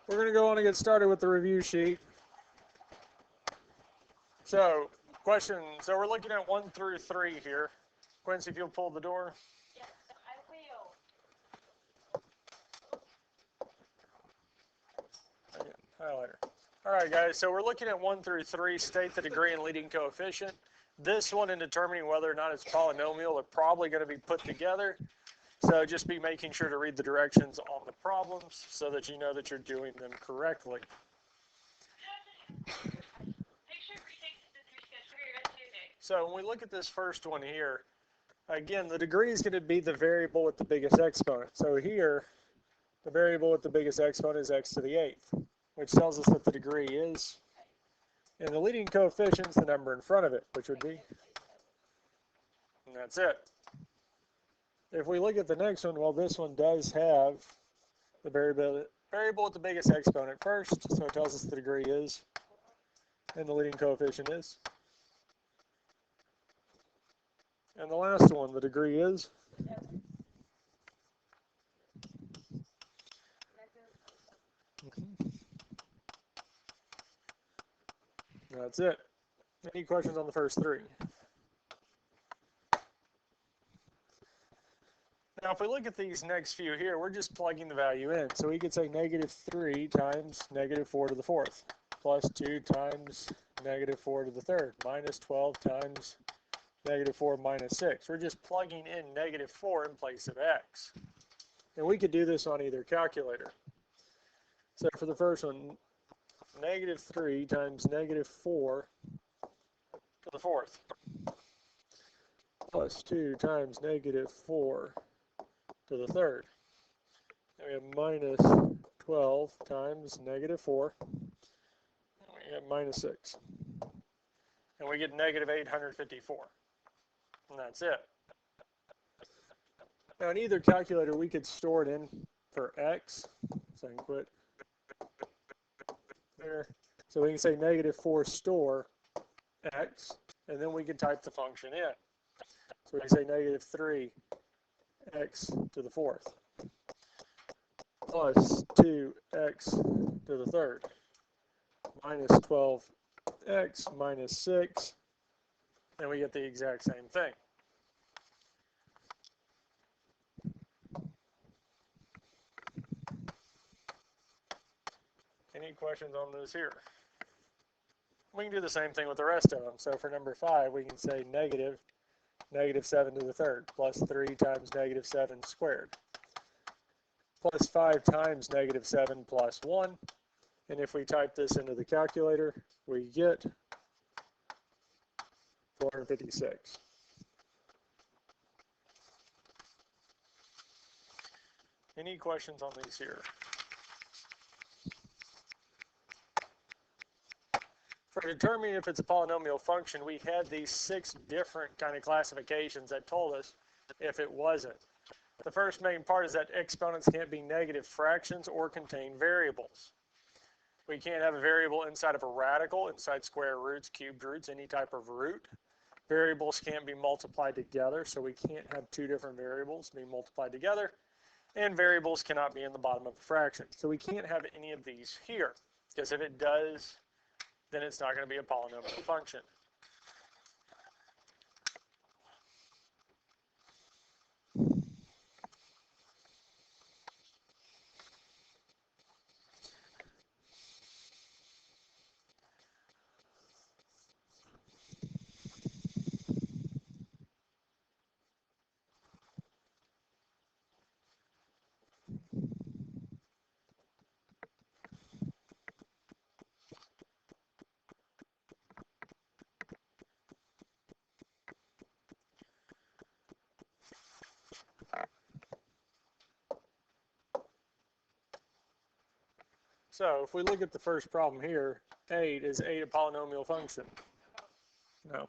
We're going to go on and get started with the review sheet. So, question. So we're looking at 1 through 3 here. Quincy, if you'll pull the door. Yes, I will. Again, highlighter. All right, guys. So we're looking at 1 through 3. State the degree and leading coefficient. This one, in determining whether or not it's polynomial, are probably going to be put together. So just be making sure to read the directions on the problems so that you know that you're doing them correctly. So when we look at this first one here, again, the degree is going to be the variable with the biggest exponent. So here, the variable with the biggest exponent is x to the 8th, which tells us that the degree is, and the leading coefficient is the number in front of it, which would be, and that's it. If we look at the next one, well, this one does have the variable with the biggest exponent first, so it tells us the degree is, and the leading coefficient is. And the last one, the degree is. That's it. Any questions on the first three? Now, if we look at these next few here, we're just plugging the value in. So we could say -3 times -4 to the 4th, plus 2 times -4 to the 3rd, minus 12 times -4 minus 6. We're just plugging in -4 in place of x. And we could do this on either calculator. So for the first one, -3 times -4 to the 4th, plus 2 times -4 to the 3rd. And we have minus 12 times -4. And we have minus 6. And we get -854. And that's it. Now in either calculator, we could store it in for x. So I can put there. So we can say -4 store x, and then we can type the function in. So we can say -3 x to the 4th plus 2x to the 3rd minus 12x minus 6, and we get the exact same thing. Any questions on this here? We can do the same thing with the rest of them. So for number 5, we can say -7 to the 3rd plus 3 times -7 squared plus 5 times -7 plus 1. And if we type this into the calculator, we get 456. Any questions on these here? For determining if it's a polynomial function, we had these 6 different kind of classifications that told us if it wasn't. The first main part is that exponents can't be negative fractions or contain variables. We can't have a variable inside of a radical, inside square roots, cubed roots, any type of root. Variables can't be multiplied together, so we can't have 2 different variables being multiplied together. And variables cannot be in the bottom of a fraction. So we can't have any of these here, because if it does, then it's not going to be a polynomial function. So if we look at the first problem here, 8, is 8 a polynomial function? No,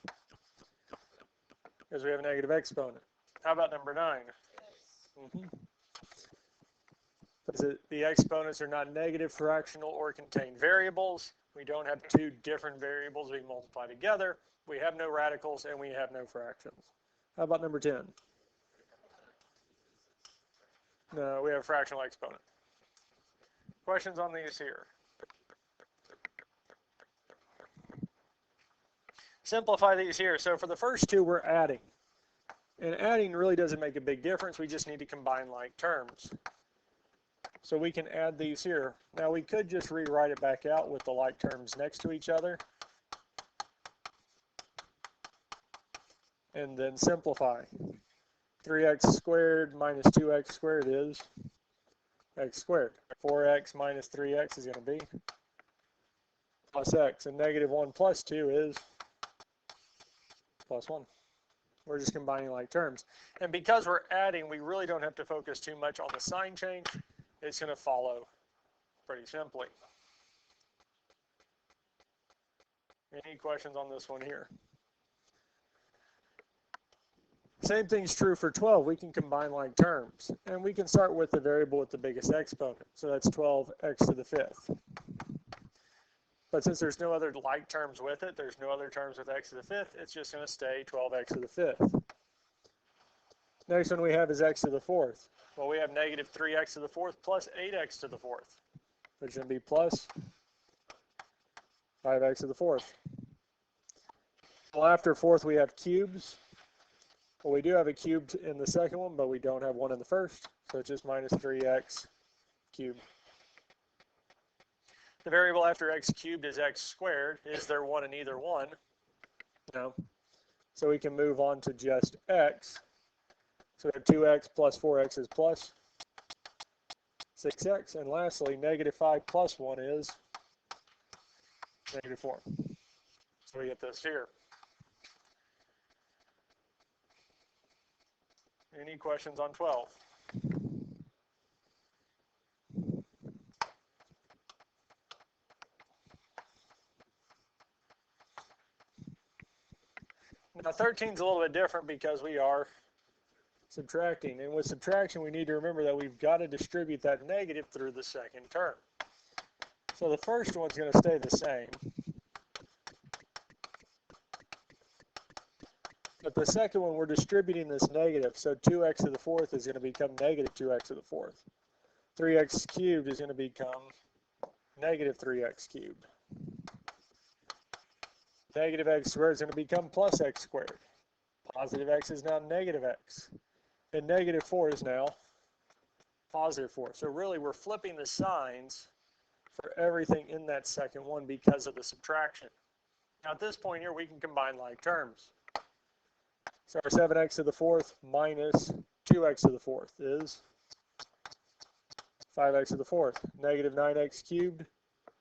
because we have a negative exponent. How about number 9? The exponents are not negative, fractional, or contain variables. We don't have 2 different variables being multiplied together. We have no radicals, and we have no fractions. How about number 10? No, we have a fractional exponent. Questions on these here? Simplify these here. So for the first two, we're adding. And adding really doesn't make a big difference. We just need to combine like terms. So we can add these here. Now we could just rewrite it back out with the like terms next to each other. And then simplify. 3x squared minus 2x squared is x squared. 4x minus 3x is going to be plus x. And negative 1 plus 2 is plus 1. We're just combining like terms. And because we're adding, we really don't have to focus too much on the sign change. It's going to follow pretty simply. Any questions on this one here? Same thing's true for 12. We can combine like terms. And we can start with the variable with the biggest exponent. So that's 12x to the 5th. But since there's no other like terms with it, there's no other terms with x to the 5th, it's just going to stay 12x to the 5th. Next one we have is x to the 4th. Well, we have negative 3x to the 4th plus 8x to the 4th, which is going to be plus 5x to the 4th. Well, after 4th we have cubes. Well, we do have a cubed in the second one, but we don't have one in the first, so it's just minus 3x cubed. The variable after x cubed is x squared. Is there one in either one? No. So we can move on to just x. So we have 2x plus 4x is plus 6x. And lastly, negative 5 plus 1 is negative 4. So we get this here. Any questions on 12? Now 13 is a little bit different because we are subtracting. And with subtraction, we need to remember that we've got to distribute that negative through the second term. So the first one's going to stay the same. But the second one, we're distributing this negative. So 2x to the 4th is going to become negative 2x to the 4th. 3x cubed is going to become negative 3x cubed. Negative x squared is going to become plus x squared. Positive x is now negative x. And negative 4 is now positive 4. So really we're flipping the signs for everything in that second one because of the subtraction. Now at this point here we can combine like terms. So our 7x to the 4th minus 2x to the 4th is 5x to the 4th. Negative 9x cubed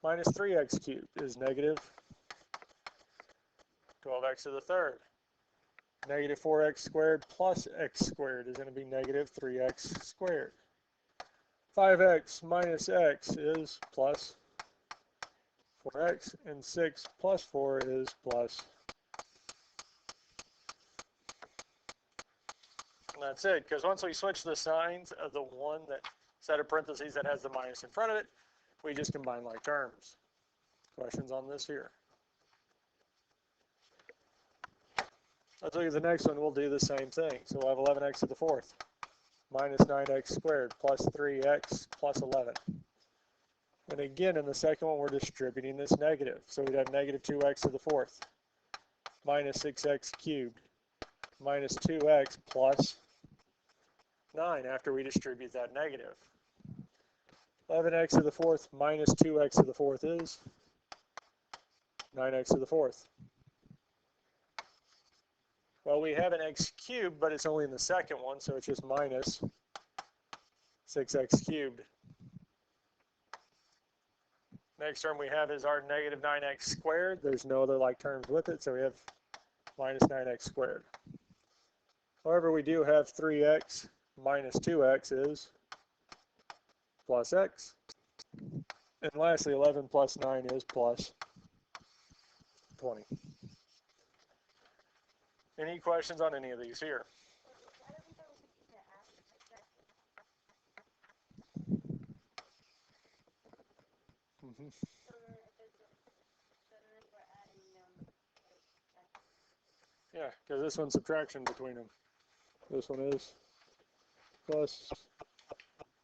minus 3x cubed is negative 12x to the 3rd. Negative 4x squared plus x squared is going to be negative 3x squared. 5x minus x is plus 4x, and 6 plus 4 is plus. And that's it, because once we switch the signs of the one that set of parentheses that has the minus in front of it, we just combine like terms. Questions on this here? Let's look at the next one. We'll do the same thing. So we'll have 11x to the 4th minus 9x squared plus 3x plus 11. And again, in the second one, we're distributing this negative. So we'd have negative 2x to the 4th minus 6x cubed minus 2x plus 9 after we distribute that negative. 11x to the 4th minus 2x to the 4th is 9x to the 4th. Well, we have an x cubed, but it's only in the second one, so it's just minus 6x cubed. Next term we have is our negative 9x squared. There's no other like terms with it, so we have minus 9x squared. However, we do have 3x minus 2x is plus x. And lastly, 11 plus 9 is plus 20. Any questions on any of these here? Mm-hmm. Yeah, because this one's subtraction between them. This one is plus,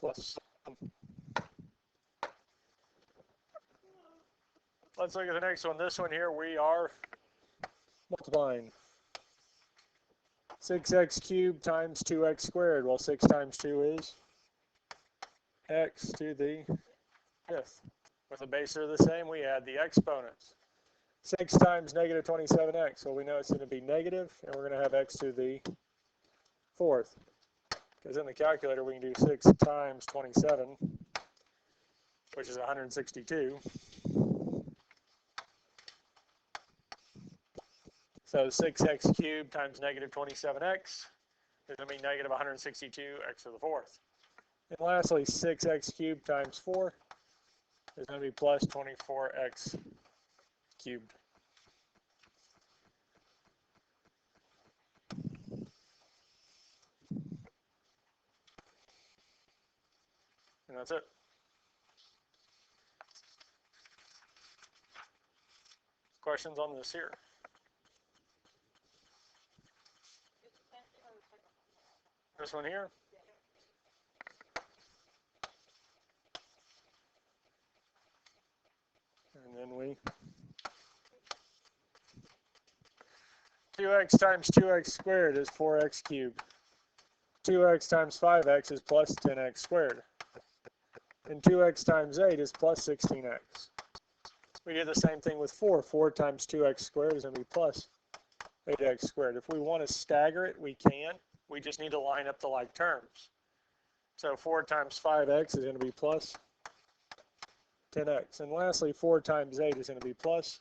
plus. let's look at the next one. This one here, we are multiplying 6x cubed times 2x squared. Well, 6 times 2 is x to the 5th. With the bases are the same, we add the exponents. 6 times negative 27x. Well, we know it's going to be negative, and we're going to have x to the 4th. Because in the calculator, we can do 6 times 27, which is 162. So 6x cubed times negative 27x is going to be negative 162 x to the 4th. And lastly, 6x cubed times 4 is going to be plus 24x cubed. And that's it. Questions on this here? This one here? And then we 2x times 2x squared is 4x cubed. 2x times 5x is plus 10x squared. And 2x times 8 is plus 16x. We do the same thing with 4. 4 times 2x squared is going to be plus 8x squared. If we want to stagger it, we can. We just need to line up the like terms. So 4 times 5x is going to be plus 10x. And lastly, 4 times 8 is going to be plus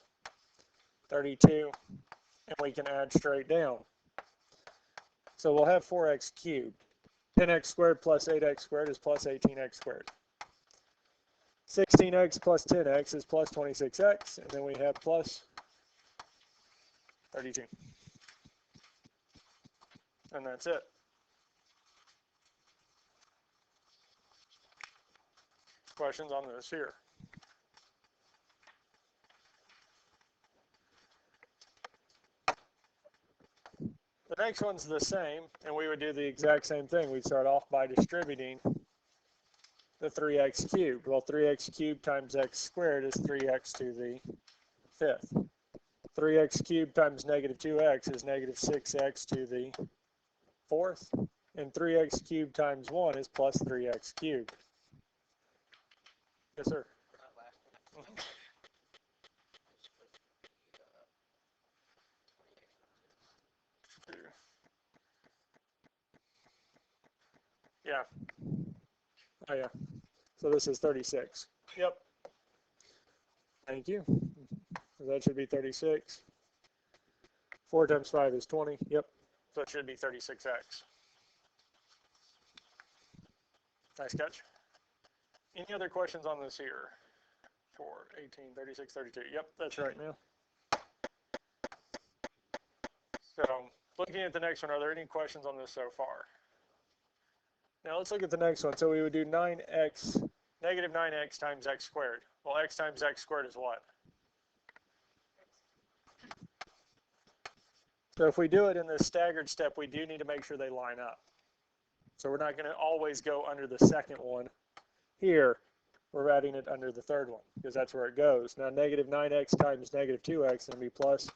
32. And we can add straight down. So we'll have 4x cubed. 10x squared plus 8x squared is plus 18x squared. 16x plus 10x is plus 26x. And then we have plus 32. And that's it. Questions on this here? The next one's the same, and we would do the exact same thing. We'd start off by distributing the 3x cubed. Well, 3x cubed times x squared is 3x to the 5th. 3x cubed times negative 2x is negative 6x to the 4th. And 3x cubed times 1 is plus 3x cubed. Yes, sir. Yeah. Oh, yeah. So this is 36. Yep. Thank you. That should be 36. 4 times 5 is 20. Yep. So it should be 36x. Nice catch. Any other questions on this here? 4, 18, 36, 32. Yep, that's right now. So looking at the next one, are there any questions on this so far? Now let's look at the next one. So we would do negative 9x times x squared. Well, x times x squared is what? So if we do it in this staggered step, we do need to make sure they line up. So we're not going to always go under the second one. Here, we're adding it under the third one because that's where it goes. Now negative 9x times negative 2x is going to be plus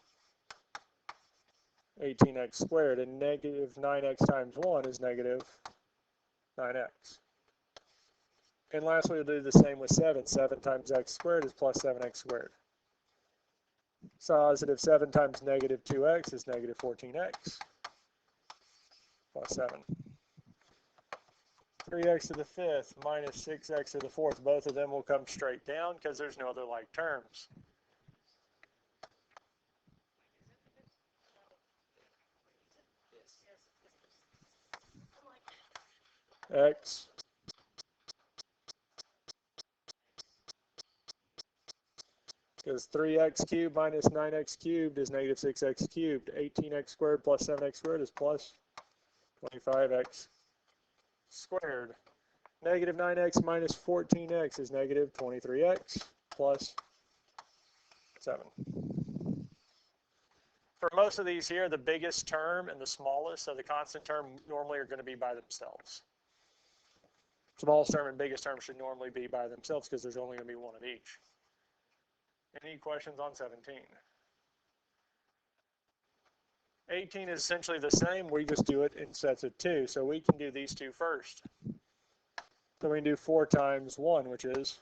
18x squared, and negative 9x times 1 is negative 9x. And lastly, we'll do the same with 7. 7 times x squared is plus 7x squared. Positive 7 times negative 2x is negative 14x plus 7. 3x to the 5th minus 6x to the 4th. Both of them will come straight down because there's no other like terms. X because 3x cubed minus 9x cubed is negative 6x cubed. 18x squared plus 7x squared is plus 25x squared. Negative 9x minus 14x is negative 23x plus 7. For most of these here, the biggest term and the smallest, so the constant term normally are going to be by themselves. Smallest term and biggest term should normally be by themselves because there's only going to be one of each. Any questions on 17? 18 is essentially the same. We just do it in sets of 2. So we can do these two first. So we can do 4 times 1, which is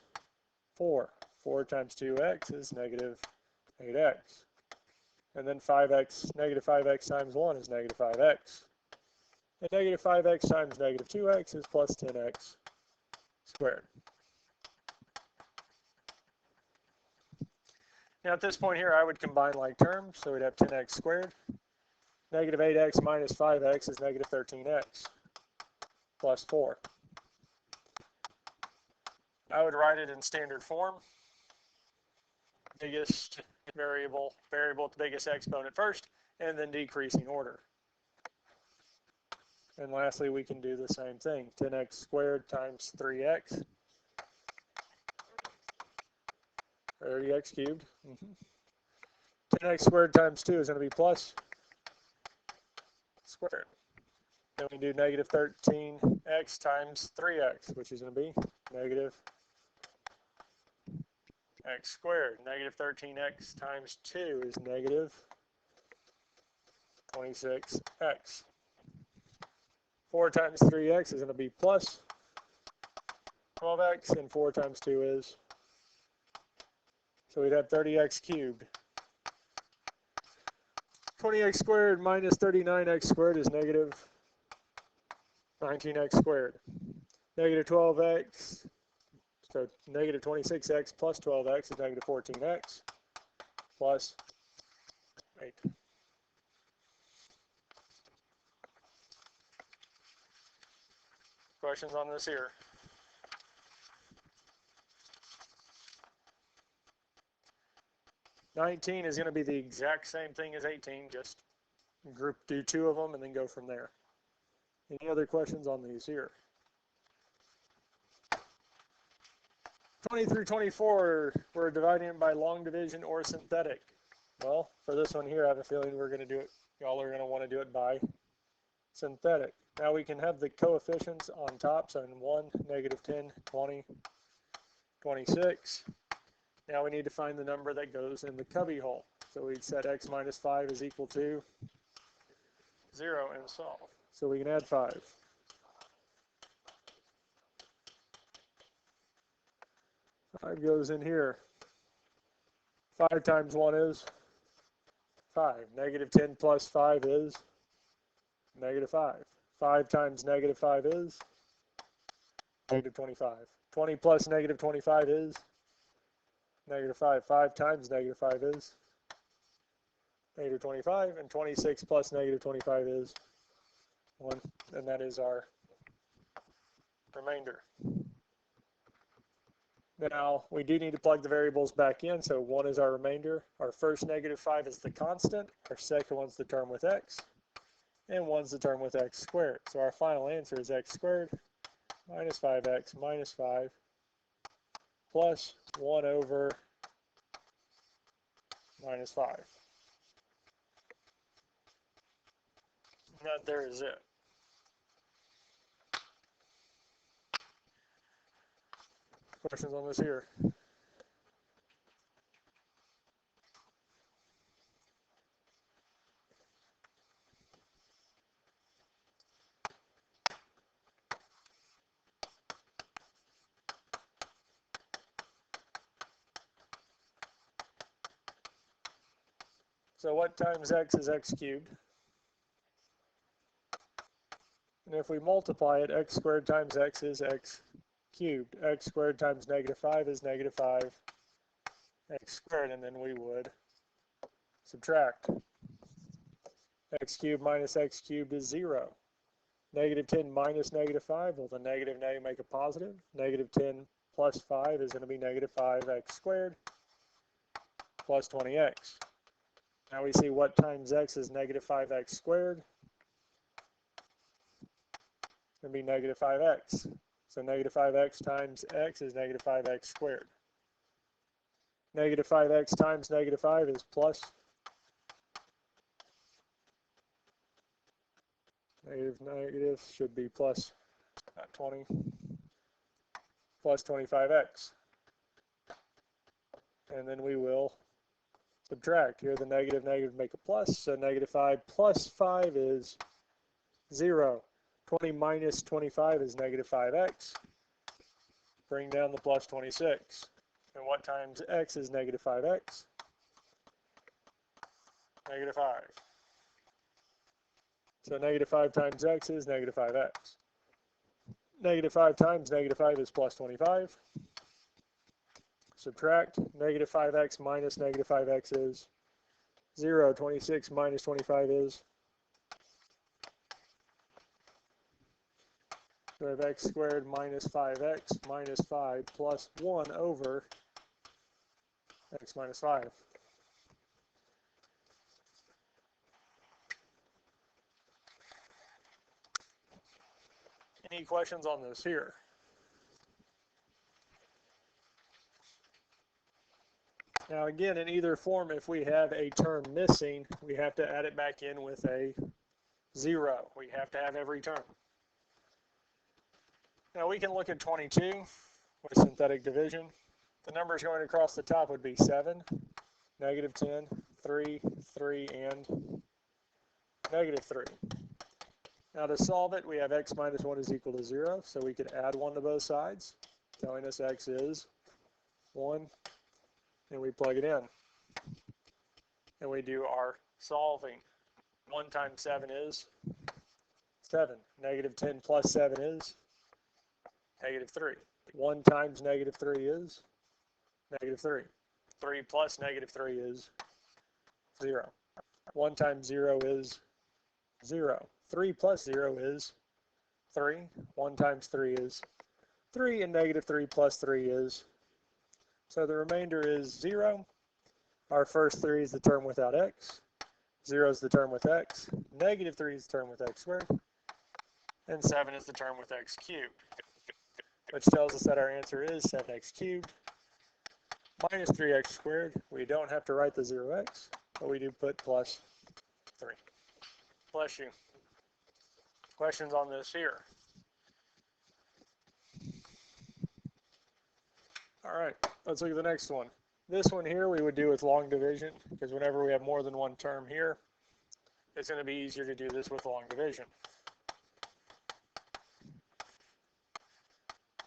4. 4 times 2x is negative 8x. And then 5x, negative 5x times 1 is negative 5x. And negative 5x times negative 2x is plus 10x squared. Now at this point here, I would combine like terms, so we'd have 10x squared. Negative 8x minus 5x is negative 13x plus 4. I would write it in standard form. Biggest variable with the biggest exponent first, and then decreasing order. And lastly, we can do the same thing. 10x squared times 3x. 30x cubed. 10x squared times 2 is going to be plus squared. Then we do negative 13x times 3x, which is going to be negative x squared. Negative 13x times 2 is negative 26x. 4 times 3x is going to be plus 12x, and 4 times 2 is, so we'd have 30x cubed. 20x squared minus 39x squared is negative 19x squared. Negative 12x, so negative 26x plus 12x is negative 14x plus 8. Questions on this here? $19 is going to be the exact same thing as 18, just do 2 of them and then go from there. Any other questions on these here? 20 through 24, we're dividing it by long division or synthetic. Well, for this one here, I have a feeling we're going to do it, y'all are going to want to do it by synthetic. Now we can have the coefficients on top, so in 1, negative 10, 20, 26. Now we need to find the number that goes in the cubby hole. So we'd set x minus 5 is equal to 0 and solve. So we can add 5. 5 goes in here. 5 times 1 is 5. Negative 10 plus 5 is negative 5. 5 times negative 5 is negative 25. 20 plus negative 25 is negative 5. 5 times negative 5 is negative 25. And 26 plus negative 25 is 1. And that is our remainder. Now, we do need to plug the variables back in. So 1 is our remainder. Our first negative 5 is the constant. Our second one's the term with x. And 1's the term with x squared. So our final answer is x squared minus 5x minus 5 plus 1 over minus 5. That there is it. Questions on this here? So what times x is x cubed? And if we multiply it, x squared times x is x cubed. X squared times negative 5 is negative 5 x squared, and then we would subtract. X cubed minus x cubed is 0. Negative 10 minus negative 5, well, the negative now you make a positive. Negative 10 plus 5 is going to be negative 5x squared plus 20x. Now we see what times x is negative 5x squared. It's going to be negative 5x. So negative 5x times x is negative 5x squared. Negative 5x times negative 5 is plus negative should be plus, not 20, plus 25x. and then we will subtract. Here the negative make a plus, so negative 5 plus 5 is 0. 20 minus 25 is negative 5x. Bring down the plus 26. And what times x is negative 5x? Negative 5. So negative 5 times x is negative 5x. Negative 5 times negative 5 is plus 25. Subtract. Negative 5x minus negative 5x is 0. 26 minus 25 is. So we have x squared minus 5x minus 5 plus 1 over x minus 5. Any questions on this here? Now again, in either form, if we have a term missing, we have to add it back in with a 0. We have to have every term. Now we can look at 22 with synthetic division. The numbers going across the top would be 7, negative 10, 3, 3, and negative 3. Now to solve it, we have x minus 1 is equal to 0, so we could add 1 to both sides, telling us x is 1, and we plug it in. And we do our solving. 1 times 7 is 7. Negative 10 plus 7 is negative 3. 1 times negative 3 is negative 3. 3 plus negative 3 is 0. 1 times 0 is 0. 3 plus 0 is 3. 1 times 3 is 3, and negative 3 plus 3 is. So the remainder is 0. Our first 3 is the term without x. 0 is the term with x. Negative 3 is the term with x squared. And 7 is the term with x cubed, which tells us that our answer is 7x cubed minus 3x squared. We don't have to write the 0x, but we do put plus 3. Bless you. Questions on this here? All right, let's look at the next one. This one here we would do with long division, because whenever we have more than one term here, it's going to be easier to do this with long division.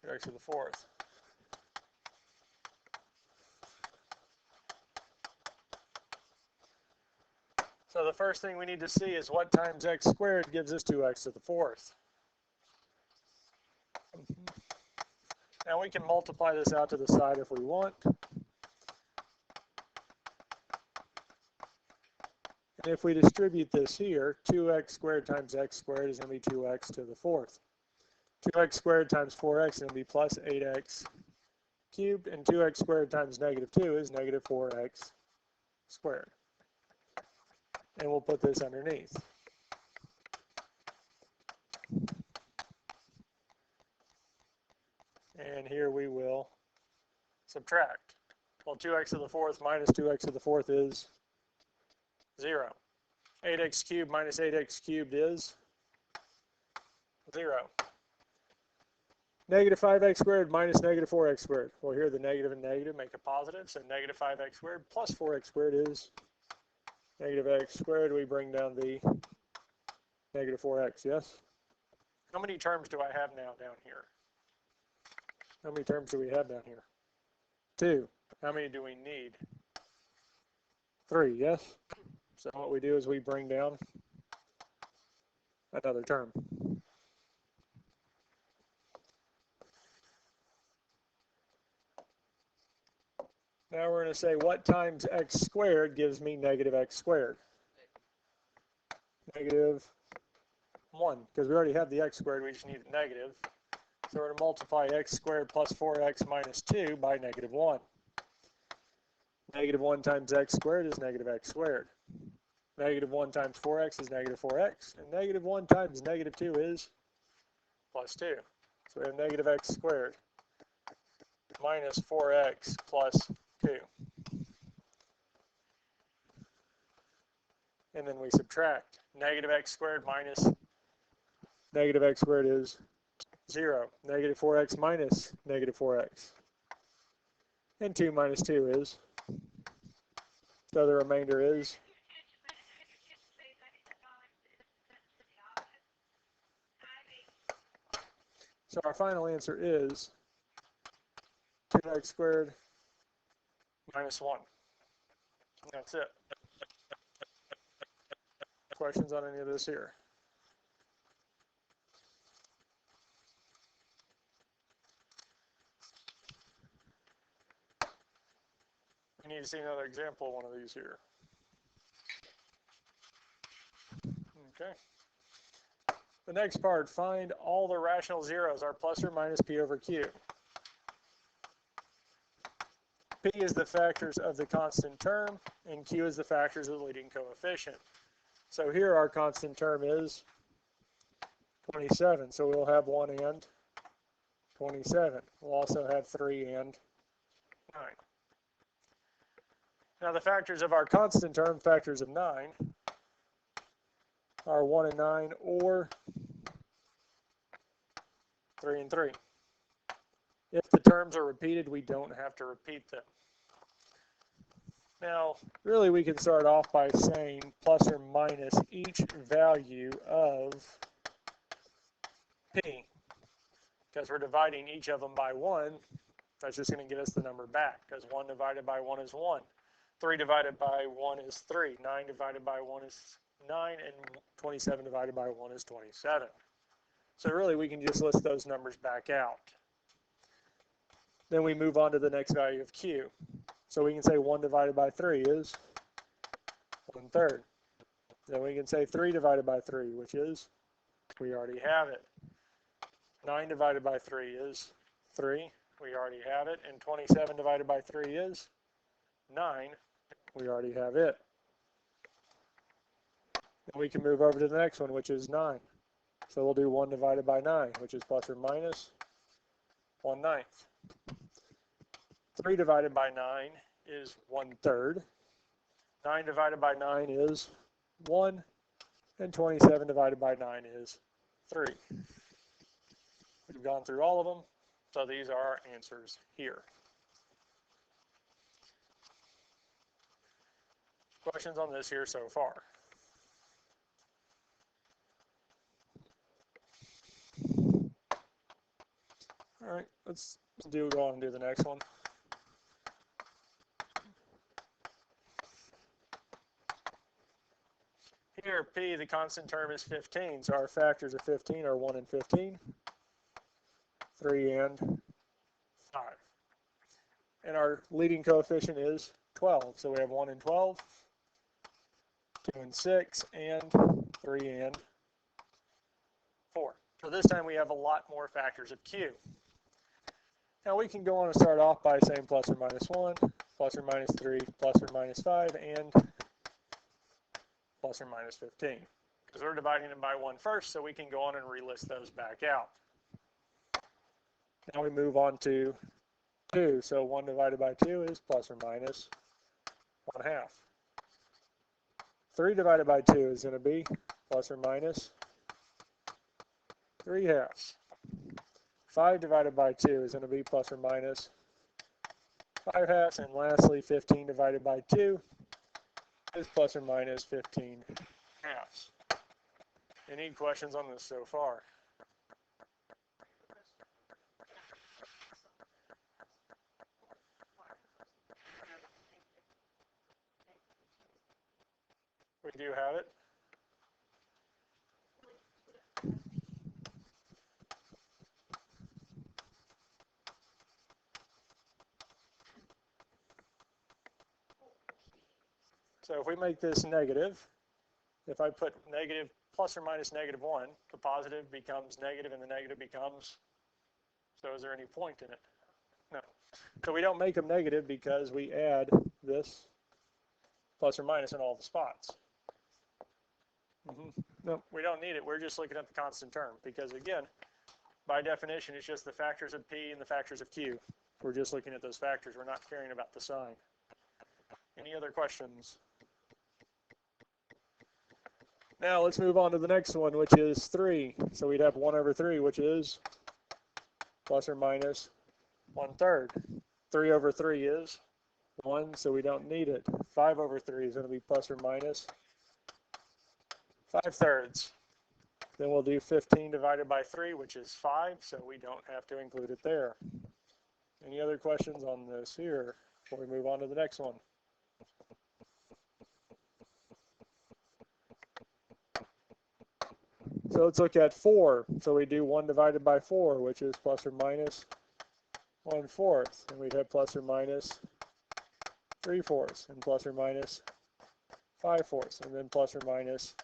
X to the 4th. So the first thing we need to see is what times x squared gives us 2x to the 4th. Now we can multiply this out to the side if we want. And if we distribute this here, 2x squared times x squared is going to be 2x to the 4th. 2x squared times 4x is going to be plus 8x cubed, and 2x squared times negative 2 is negative 4x squared. And we'll put this underneath. And here we will subtract. Well, 2x to the 4th minus 2x to the 4th is 0. 8x cubed minus 8x cubed is 0. Negative 5x squared minus negative 4x squared. Well, here the negative and negative make a positive, so negative 5x squared plus 4x squared is negative x squared. We bring down the negative 4x, yes? How many terms do I have now down here? How many terms do we have down here? 2. How many do we need? 3, yes? So what we do is we bring down another term. Now we're going to say what times x squared gives me negative x squared? Negative 1, because we already have the x squared, we just need a negative. So we're going to multiply x squared plus 4x minus 2 by negative 1. Negative 1 times x squared is negative x squared. Negative 1 times 4x is negative 4x. And negative 1 times negative 2 is plus 2. So we have negative x squared minus 4x plus 2. And then we subtract. Negative x squared minus negative x squared is 0. Negative 4x minus negative 4x. And 2 minus 2 is So the remainder is, so our final answer is 2x squared minus 1. That's it. Questions on any of this here? We need to see another example of one of these here. Okay. The next part, find all the rational zeros are plus or minus p over q. P is the factors of the constant term, and q is the factors of the leading coefficient. So here our constant term is 27, so we'll have 1 and 27. We'll also have 3 and 9. Now the factors of our constant term, factors of 9, are 1 and 9 or 3 and 3. If the terms are repeated, we don't have to repeat them. Now, really we can start off by saying plus or minus each value of p. Because we're dividing each of them by 1, that's just going to get us the number back, because 1 divided by 1 is 1. 3 divided by 1 is 3. 9 divided by 1 is 9, and 27 divided by 1 is 27. So really we can just list those numbers back out. Then we move on to the next value of q. So we can say 1 divided by 3 is 1/3. Then we can say 3 divided by 3, which is, we already have it. 9 divided by 3 is 3. We already have it. And 27 divided by 3 is 9. We already have it. Then we can move over to the next one, which is 9. So we'll do 1 divided by 9, which is plus or minus 1/9. 3 divided by 9 is 1/3. 9 divided by 9 is 1. And 27 divided by 9 is 3. We've gone through all of them, so these are our answers here. Questions on this here so far? All right, let's go on and do the next one. Here, p, the constant term, is 15, so our factors of 15 are 1 and 15, 3 and 5. And our leading coefficient is 12, so we have 1 and 12, 2 and 6, and 3 and 4. So this time we have a lot more factors of q. Now we can go on and start off by saying plus or minus 1, plus or minus 3, plus or minus 5, and plus or minus 15. Because we're dividing them by 1 first, so we can go on and relist those back out. Now we move on to 2. So 1 divided by 2 is plus or minus 1/2. 3 divided by 2 is going to be plus or minus 3/2. 5 divided by 2 is going to be plus or minus 5/2. And lastly, 15 divided by 2 is plus or minus 15/2. Any questions on this so far? We do have it. So if we make this negative, if I put negative plus or minus -1, the positive becomes negative and the negative becomes, so is there any point in it? No. So we don't make them negative because we add this plus or minus in all the spots. No, we don't need it. We're just looking at the constant term because, again, by definition, it's just the factors of p and the factors of q. We're just looking at those factors. We're not caring about the sign. Any other questions? Now let's move on to the next one, which is 3. So we'd have 1 over 3, which is plus or minus 1/3. 3 over 3 is 1, so we don't need it. 5 over 3 is going to be plus or minus 5/3. Then we'll do 15 divided by 3, which is 5, so we don't have to include it there. Any other questions on this here before we move on to the next one? So let's look at 4. So we do 1 divided by 4, which is plus or minus 1/4. And we'd have plus or minus 3/4, and plus or minus 5/4, and then plus or minus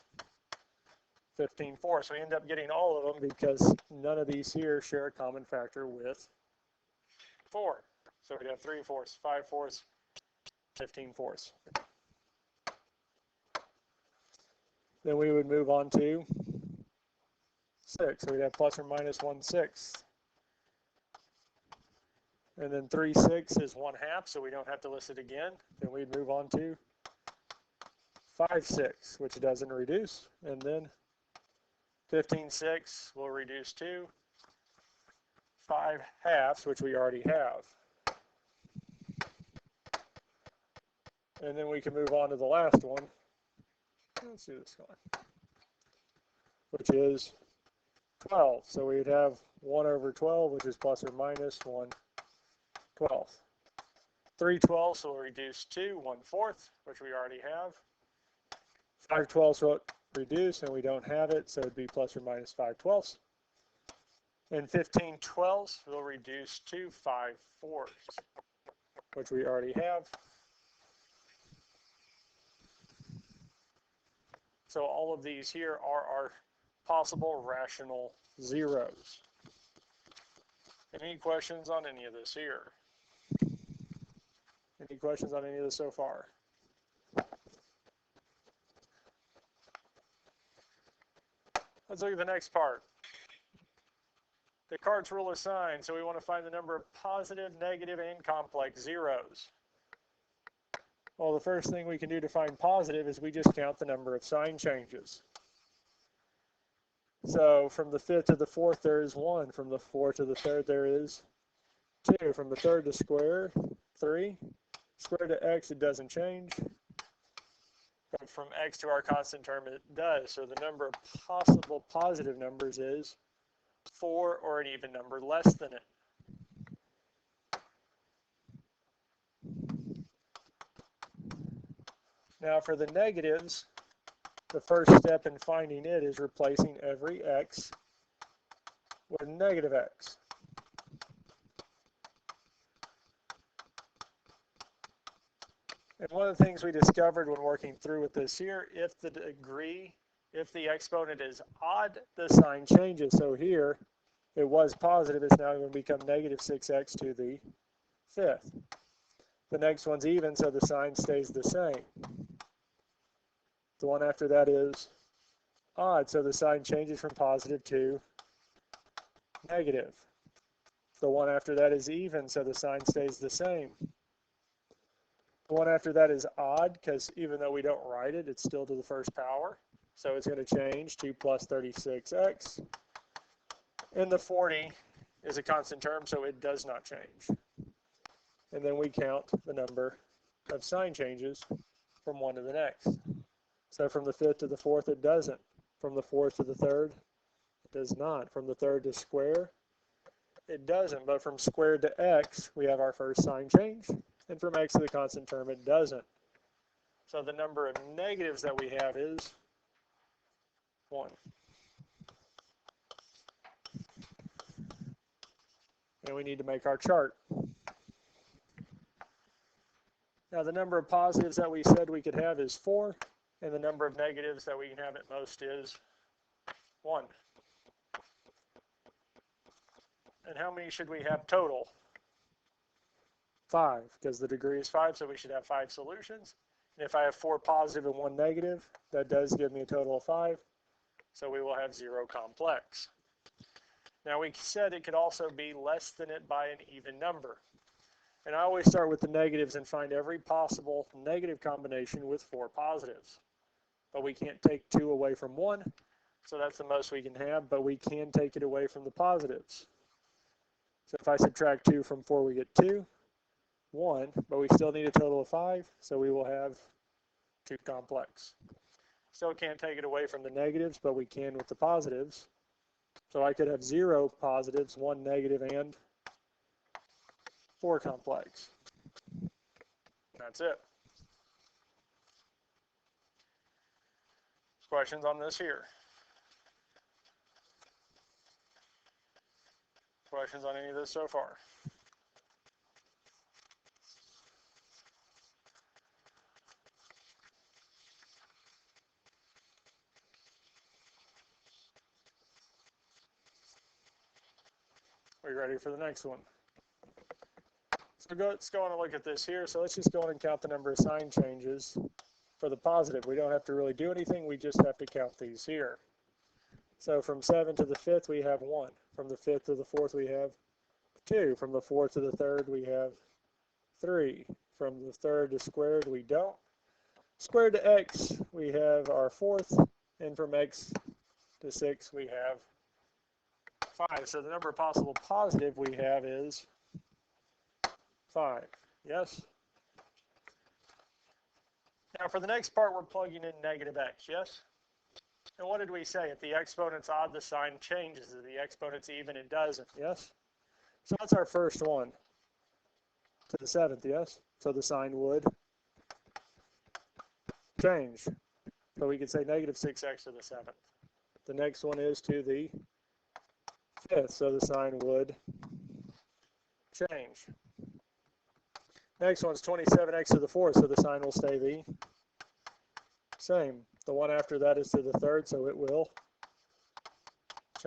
15/4. So we end up getting all of them because none of these here share a common factor with 4. So we'd have 3/4, 5/4, 15/4. Then we would move on to 6. So we'd have plus or minus 1/6. And then 3/6 is 1/2, so we don't have to list it again. Then we'd move on to 5/6, which doesn't reduce. And then 15/6 will reduce to 5/2, which we already have. And then we can move on to the last one. Let's do this one, which is 12. So we'd have 1 over 12, which is plus or minus 1/12. 3/12 will reduce to 1/4, which we already have. 5/12 will reduce, and we don't have it, so it'd be plus or minus 5/12. And 15/12 will reduce to 5/4, which we already have. So all of these here are our possible rational zeros. Any questions on any of this here? Any questions on any of this so far? Let's look at the next part. Descartes' rule of sign. So we want to find the number of positive, negative, and complex zeros. Well, the first thing we can do to find positive is we just count the number of sign changes. So from the 5th to the 4th, there is 1. From the 4th to the 3rd, there is 2. From the 3rd to square, 3. Square to x, it doesn't change. But from x to our constant term, it does. So the number of possible positive numbers is 4, or an even number less than it. Now for the negatives, the first step in finding it is replacing every x with negative x. And one of the things we discovered when working through with this here, if the exponent is odd, the sign changes. So here, it was positive, it's now going to become negative 6x to the 5th. The next one's even, so the sign stays the same. The one after that is odd, so the sign changes from positive to negative. The one after that is even, so the sign stays the same. The one after that is odd, because even though we don't write it, it's still to the first power. So it's going to change to plus 36x. And the 40 is a constant term, so it does not change. And then we count the number of sign changes from one to the next. So from the 5th to the 4th, it doesn't. From the 4th to the 3rd, it does not. From the 3rd to square, it doesn't. But from squared to x, we have our first sign change. And from x to the constant term, it doesn't. So the number of negatives that we have is 1. And we need to make our chart. Now the number of positives that we said we could have is 4. And the number of negatives that we can have at most is 1. And how many should we have total? 5, because the degree is 5, so we should have 5 solutions. And if I have 4 positive and 1 negative, that does give me a total of 5. So we will have 0 complex. Now we said it could also be less than it by an even number. And I always start with the negatives and find every possible negative combination with 4 positives. But we can't take 2 away from 1, so that's the most we can have, but we can take it away from the positives. So if I subtract 2 from 4, we get 2. 1, but we still need a total of 5, so we will have 2 complex. Still can't take it away from the negatives, but we can with the positives. So I could have 0 positives, 1 negative, and 4 complex. That's it. Questions on this here? Questions on any of this so far? Are you ready for the next one? So let's go on and look at this here. So let's just go on and count the number of sign changes for the positive. We don't have to really do anything. We just have to count these here. So from 7 to the 5th, we have 1. From the 5th to the 4th, we have 2. From the 4th to the 3rd, we have 3. From the 3rd to squared, we don't. Squared to x, we have our 4th. And from x to 6, we have 5. So the number of possible positive we have is 5. Yes? Now for the next part, we're plugging in negative x. Yes? And what did we say? If the exponent's odd, the sign changes. If the exponent's even, it doesn't. Yes? So that's our first one. To the 7th, yes? So the sign would change. So we could say negative 6x to the 7th. The next one is to the 5th. So the sign would change. Next one's 27x to the 4th. So the sign will stay the same. The one after that is to the 3rd, so it will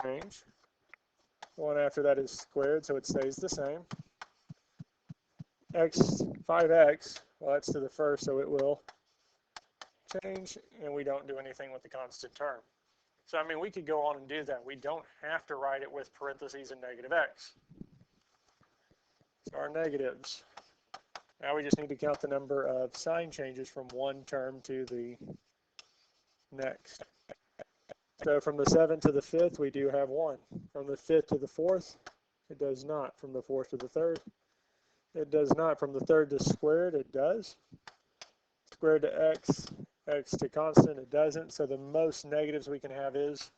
change. The one after that is squared, so it stays the same. 5x, well, that's to the 1st, so it will change, and we don't do anything with the constant term. So, I mean, we could go on and do that. We don't have to write it with parentheses and negative x. So our negatives. Now we just need to count the number of sign changes from one term to the next. So from the 7th to the 5th, we do have 1. From the 5th to the 4th, it does not. From the 4th to the 3rd, it does not. From the 3rd to squared, it does. Squared to x, x to constant, it doesn't. So the most negatives we can have is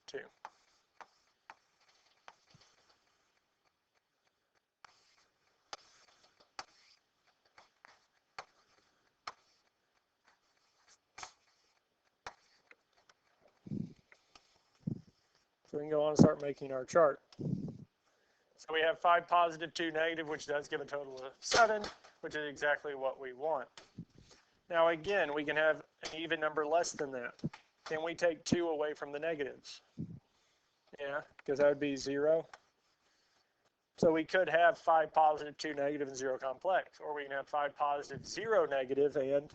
2. So we can go on and start making our chart. So we have 5 positive, 2 negative, which does give a total of 7, which is exactly what we want. Now again, we can have an even number less than that. Can we take 2 away from the negatives? Yeah, because that would be 0. So we could have 5 positive, 2 negative, and 0 complex. Or we can have 5 positive, 0 negative, and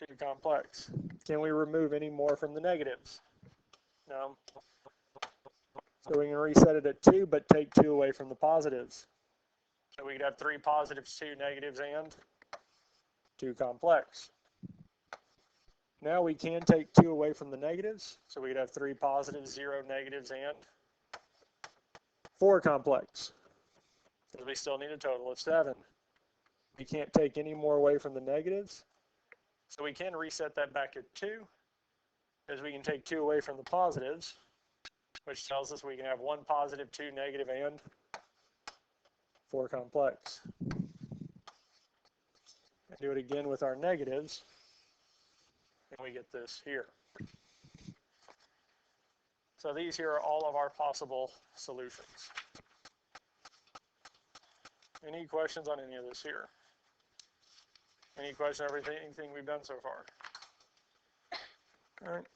2 complex. Can we remove any more from the negatives? No. So we can reset it at 2, but take 2 away from the positives. So we could have 3 positives, 2 negatives, and 2 complex. Now we can take 2 away from the negatives. So we could have 3 positives, 0 negatives, and 4 complex. Because we still need a total of 7. We can't take any more away from the negatives. So we can reset that back at 2. Because we can take 2 away from the positives, which tells us we can have 1 positive, 2 negative, and 4 complex. And do it again with our negatives, and we get this here. So these here are all of our possible solutions. Any questions on any of this here? Any questions on anything we've done so far? All right.